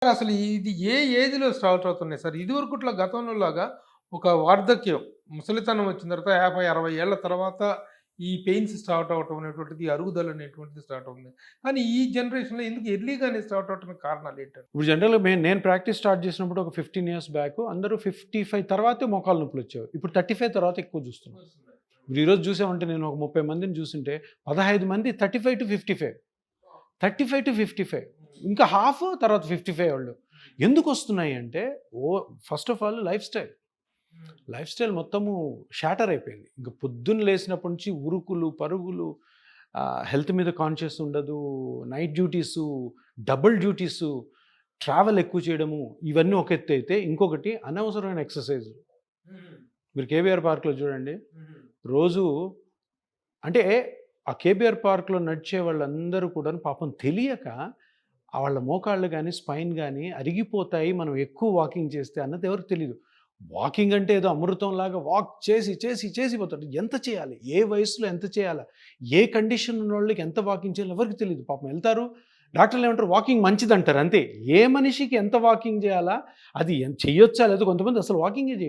అసలు ఇది ఏ ఏజ్‌లో స్టార్ట్ అవుతున్నాయి సార్? ఇదివరకుట్లా గతంలో లాగా ఒక వార్ధక్యం, ముసలితనం వచ్చిన తర్వాత 50, 60 ఏళ్ల తర్వాత ఈ పెయిన్స్ స్టార్ట్ అవ్వటం అనేటువంటిది, అరుగుదల అనేటువంటిది స్టార్ట్ అవుతుంది. కానీ ఈ జనరేషన్‌లో ఎందుకు ఎర్లీగానే స్టార్ట్ అవ్వటానికి కారణాలేంటండి? ఇప్పుడు జనరల్‌గా నేను ప్రాక్టీస్ స్టార్ట్ చేసినప్పుడు ఒక 15 ఇయర్స్ బ్యాక్ అందరూ 55 తర్వాతే మోకాళ్ళ నొప్పులొచ్చేవి. ఇప్పుడు 35 తర్వాత ఎక్కువ చూస్తున్నాం. ఇప్పుడు ఈరోజు చూసామంటే నేను ఒక 30 మందిని చూసుంటే 15 మంది 35-55. 35-55 ఇంకా హాఫ్ తర్వాత 55 వాళ్ళు. ఎందుకొస్తున్నాయి అంటే first of all life style మొత్తము షాటర్ అయిపోయింది. ఇంక పొద్దున్న లేసినప్పటి నుంచి ఉరుకులు, పరుగులు, హెల్త్ మీద కాన్షియస్ ఉండదు. Night duties, double duties, travel ఎక్కువ చేయడము, ఇవన్నీ ఒక ఎత్తు అయితే, ఇంకొకటి అనవసరమైన ఎక్సర్సైజులు. మీరు కేబీఆర్ పార్క్‌లో చూడండి. రోజు అంటే ఆ కేబీఆర్ పార్క్‌లో నడిచే వాళ్ళందరూ కూడాను పాపం తెలియక వాళ్ళ మోకాళ్ళు గానీ, స్పైన్ గానీ అరిగిపోతాయి మనం ఎక్కువ వాకింగ్ చేస్తే అన్నది ఎవరికీ తెలీదు. వాకింగ్ అంటే ఏదో అమృతంలాగా వాక్ చేసి పోతాడు. ఎంత చేయాలి? ఏ వయసులో ఎంత చేయాలా? ఏ కండిషన్ ఉన్నోళ్ళకి ఎంత వాకింగ్ చేయాలో ఎవరికీ తెలీదు. పాపం ఎళ్తారు. డాక్టర్లు ఏమంటారు? వాకింగ్ మంచిదంటారు అంతే. ఏ మనిషికి ఎంత వాకింగ్ చేయాలా? అది చెయ్యొచ్చా? లేదా కొంతమంది అసలు వాకింగే చేయరు.